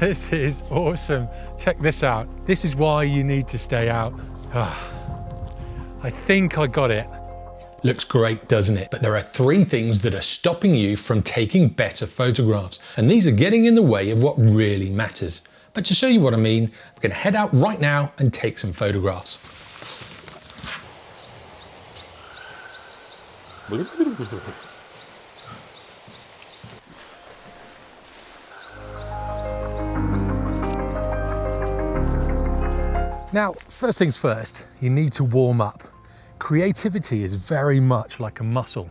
This is awesome. Check this out. This is why you need to stay out. I think I got it. Looks great, doesn't it? But there are 3 things that are stopping you from taking better photographs. And these are getting in the way of what really matters. But to show you what I mean, I'm going to head out right now and take some photographs. Now, first things first, you need to warm up. Creativity is very much like a muscle,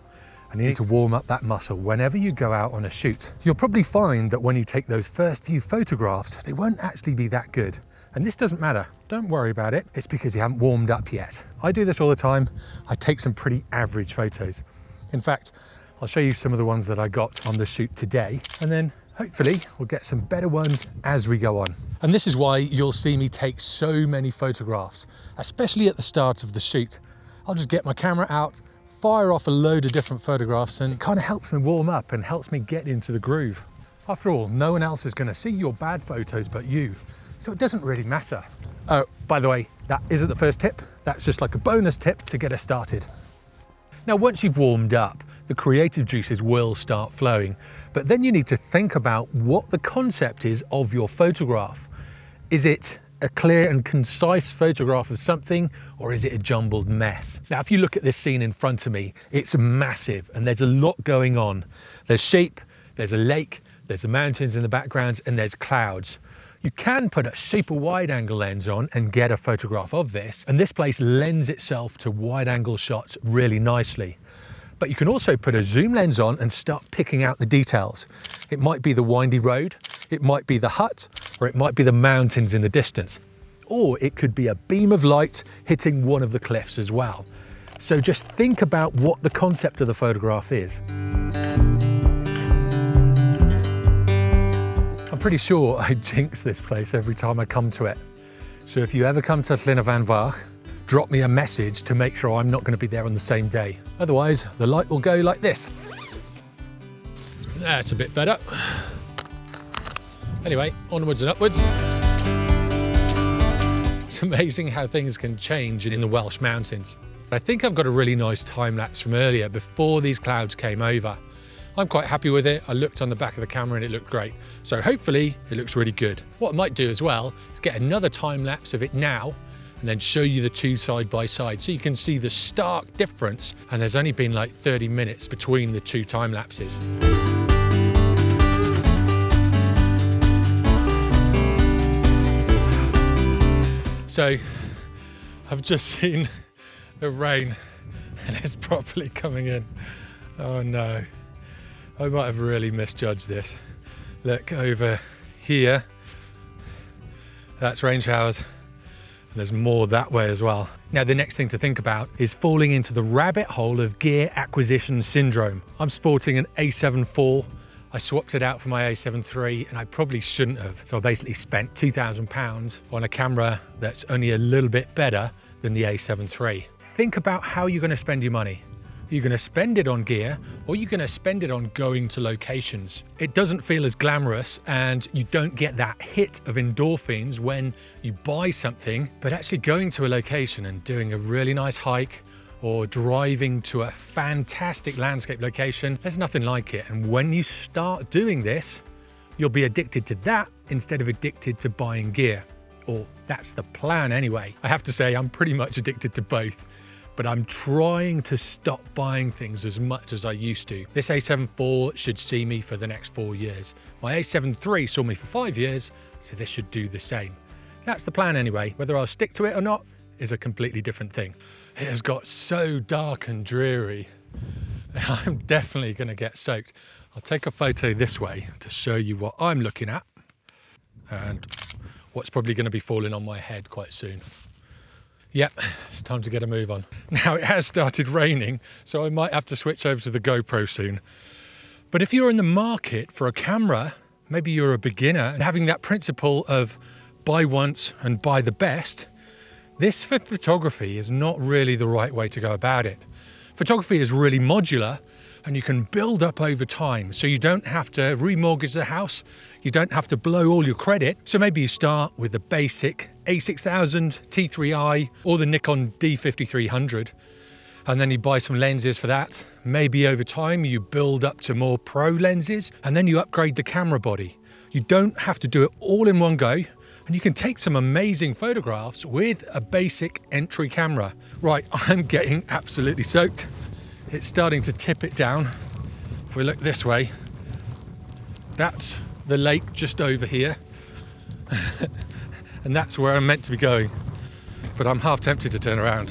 and you need to warm up that muscle whenever you go out on a shoot. You'll probably find that when you take those first few photographs, they won't actually be that good. And this doesn't matter. Don't worry about it. It's because you haven't warmed up yet. I do this all the time. I take some pretty average photos. In fact, I'll show you some of the ones that I got on the shoot today, and then hopefully we'll get some better ones as we go on. And this is why you'll see me take so many photographs, especially at the start of the shoot. I'll just get my camera out, fire off a load of different photographs, and it kind of helps me warm up and helps me get into the groove. After all, no one else is going to see your bad photos but you, so it doesn't really matter. Oh, by the way, that isn't the first tip. That's just like a bonus tip to get us started. Now, once you've warmed up, the creative juices will start flowing, but then you need to think about what the concept is of your photograph. Is it a clear and concise photograph of something, or is it a jumbled mess? Now, if you look at this scene in front of me, it's massive and there's a lot going on. There's sheep, there's a lake, there's the mountains in the background, and there's clouds. You can put a super wide angle lens on and get a photograph of this, and this place lends itself to wide angle shots really nicely. But you can also put a zoom lens on and start picking out the details. It might be the windy road, it might be the hut, or it might be the mountains in the distance. Or it could be a beam of light hitting one of the cliffs as well. So just think about what the concept of the photograph is. I'm pretty sure I jinx this place every time I come to it. So if you ever come to Llyn Van Fach, drop me a message to make sure I'm not going to be there on the same day. Otherwise, the light will go like this. That's a bit better. Anyway, onwards and upwards. It's amazing how things can change in the Welsh mountains. I think I've got a really nice time lapse from earlier before these clouds came over. I'm quite happy with it. I looked on the back of the camera and it looked great. So hopefully it looks really good. What I might do as well is get another time lapse of it now and then show you the two side by side so you can see the stark difference. And there's only been like 30 minutes between the two time lapses. So I've just seen the rain and it's properly coming in. Oh no, I might have really misjudged this. Look over here, that's rain showers. And there's more that way as well. Now, the next thing to think about is falling into the rabbit hole of gear acquisition syndrome. I'm sporting an A7 IV. I swapped it out for my A7 III and I probably shouldn't have. So I basically spent £2,000 on a camera that's only a little bit better than the A7 III. Think about how you're going to spend your money. Are you going to spend it on gear, or are you going to spend it on going to locations? It doesn't feel as glamorous and you don't get that hit of endorphins when you buy something, but actually going to a location and doing a really nice hike or driving to a fantastic landscape location, there's nothing like it. And when you start doing this, you'll be addicted to that instead of addicted to buying gear. Or that's the plan anyway. I have to say I'm pretty much addicted to both, but I'm trying to stop buying things as much as I used to. This A7 IV should see me for the next 4 years. My A7 III saw me for 5 years, so this should do the same. That's the plan anyway. Whether I'll stick to it or not is a completely different thing. It has got so dark and dreary. I'm definitely going to get soaked. I'll take a photo this way to show you what I'm looking at and what's probably going to be falling on my head quite soon. Yep, it's time to get a move on. Now, it has started raining, so I might have to switch over to the GoPro soon. But if you're in the market for a camera, maybe you're a beginner and having that principle of buy once and buy the best, this for photography is not really the right way to go about it. Photography is really modular, and you can build up over time. So you don't have to remortgage the house. You don't have to blow all your credit. So maybe you start with the basic A6000 T3i or the Nikon D5300, and then you buy some lenses for that. Maybe over time you build up to more pro lenses, and then you upgrade the camera body. You don't have to do it all in one go, and you can take some amazing photographs with a basic entry camera. Right, I'm getting absolutely soaked. It's starting to tip it down. If we look this way, that's the lake just over here. And that's where I'm meant to be going. But I'm half tempted to turn around.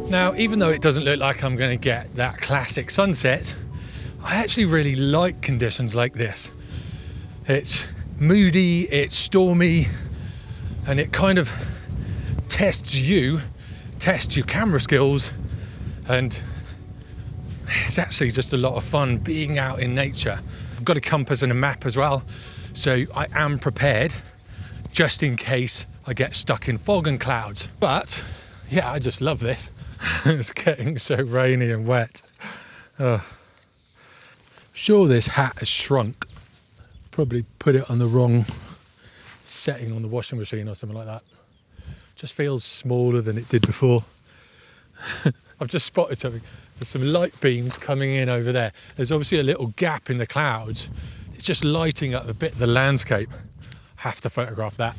Now, even though it doesn't look like I'm going to get that classic sunset, I actually really like conditions like this. It's moody, it's stormy, and it kind of tests your camera skills, and it's actually just a lot of fun being out in nature. I've got a compass and a map as well, so I am prepared just in case I get stuck in fog and clouds. But yeah, I just love this. It's getting so rainy and wet. Sure, this hat has shrunk. Probably put it on the wrong setting on the washing machine or something like that. Just feels smaller than it did before. I've just spotted something. There's some light beams coming in over there. There's obviously a little gap in the clouds. It's just lighting up a bit of the landscape. Have to photograph that.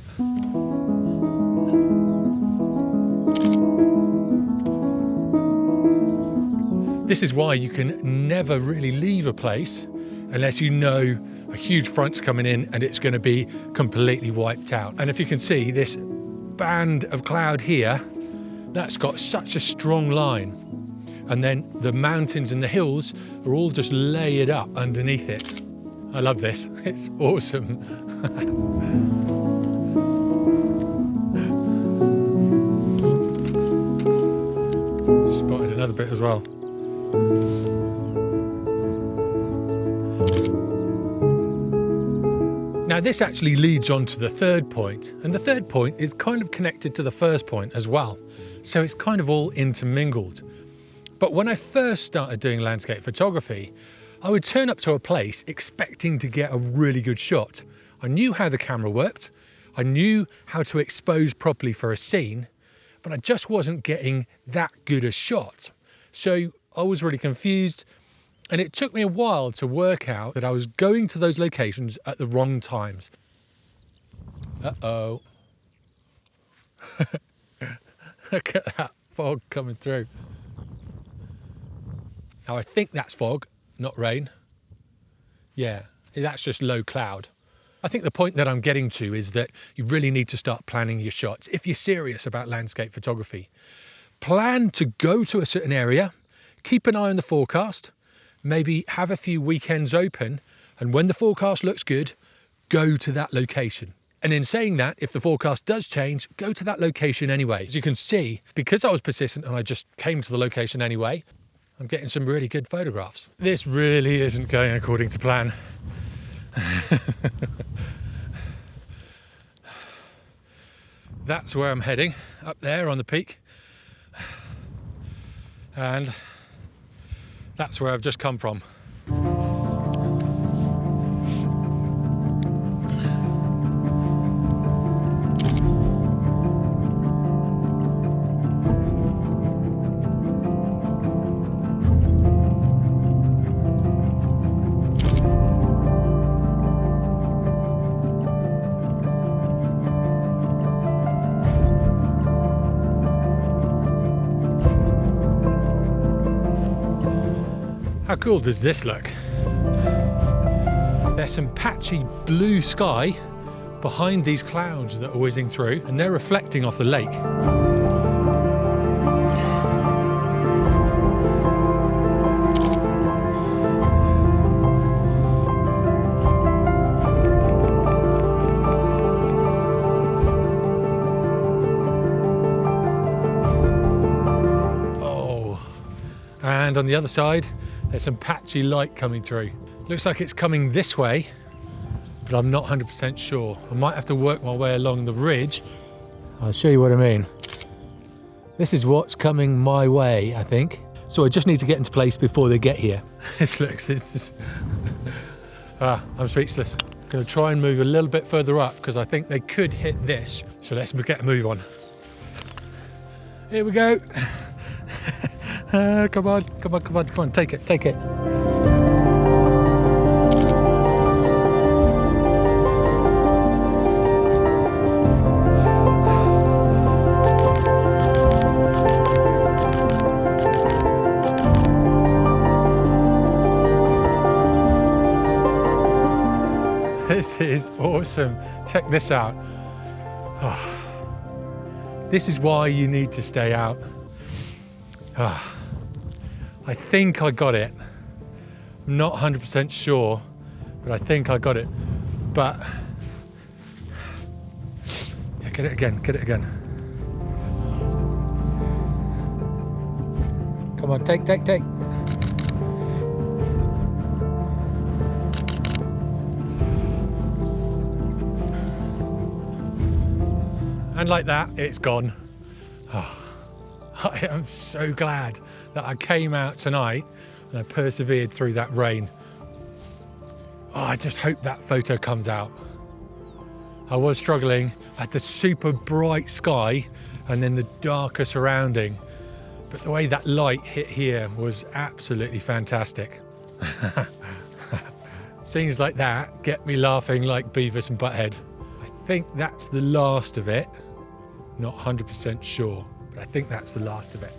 This is why you can never really leave a place unless you know a huge front's coming in and it's going to be completely wiped out. And if you can see this band of cloud here, that's got such a strong line. And then the mountains and the hills are all just layered up underneath it. I love this. It's awesome. Spotted another bit as well. Now this actually leads on to the third point, and the third point is kind of connected to the first point as well. So it's kind of all intermingled. But when I first started doing landscape photography, I would turn up to a place expecting to get a really good shot. I knew how the camera worked, I knew how to expose properly for a scene, but I just wasn't getting that good a shot. So I was really confused, and it took me a while to work out that I was going to those locations at the wrong times. Uh-oh. Look at that fog coming through. Now I think that's fog, not rain. Yeah, that's just low cloud. I think the point that I'm getting to is that you really need to start planning your shots if you're serious about landscape photography. Plan to go to a certain area, keep an eye on the forecast, maybe have a few weekends open, and when the forecast looks good, go to that location. And in saying that, if the forecast does change, go to that location anyway. As you can see, because I was persistent and I just came to the location anyway, I'm getting some really good photographs. This really isn't going according to plan. That's where I'm heading, up there on the peak. And that's where I've just come from. How cool does this look? There's some patchy blue sky behind these clouds that are whizzing through, and they're reflecting off the lake. Oh, and on the other side, there's some patchy light coming through. Looks like it's coming this way but I'm not 100% sure. I might have to work my way along the ridge. I'll show you what I mean. This is what's coming my way, I think. So I just need to get into place before they get here. This looks, it's just... I'm speechless. I'm gonna try and move a little bit further up because I think they could hit this. So let's get a move on. Here we go. Come on, take it. This is awesome. Check this out. Oh, this is why you need to stay out. I think I got it. I'm not 100% sure, but I think I got it. But yeah, get it again. Come on, take. And like that, it's gone. I am so glad that I came out tonight and I persevered through that rain. I just hope that photo comes out. I was struggling. I had the super bright sky and then the darker surrounding. But the way that light hit here was absolutely fantastic. Scenes like that get me laughing like Beavis and Butthead. I think that's the last of it. Not 100% sure, but I think that's the last of it.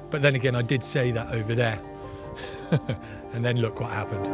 But then again, I did say that over there. And then look what happened.